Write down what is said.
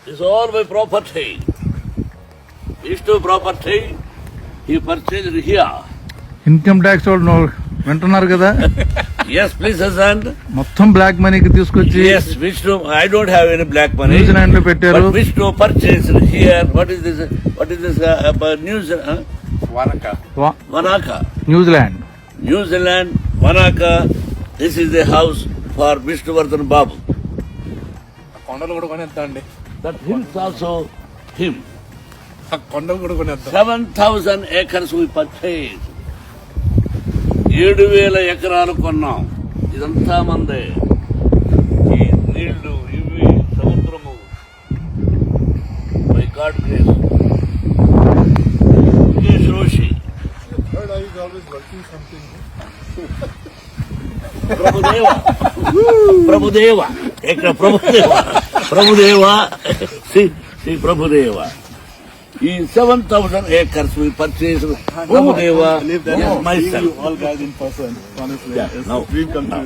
It's all my property. Vishnu property. He purchased here. Income tax వాళ్ళు వింటున్నారు కదా. Yes, please, Hassan. మొత్తం black మనీకి తీసుకొచ్చి Yes, Vishnu. I don't have any black money. New Zealand లో పెట్టారు. But Vishnu purchased here. What is this? News? Wanaka. New Zealand. New Zealand, Wanaka. This is the house for Vishnuvardhan Babu. కొండలు కూడా కొనేద్దాం అండి. That hills also him. ఆ కొండలు కూడా కొనేద్దాం. 7,000 acres we purchased. 7,000 ఎకరాలు కొన్నాం. ఇదంతా మందే. ఈ నీళ్లు ఇవి సముద్రము. By God grace. Mukesh Roshi. Prabhudeva. Prabhudeva. See Prabhudeva. In 7,000 acres we purchased Prabhudeva. Yes, myself. All guys in person, honestly. Yeah, It's now, a dream come true.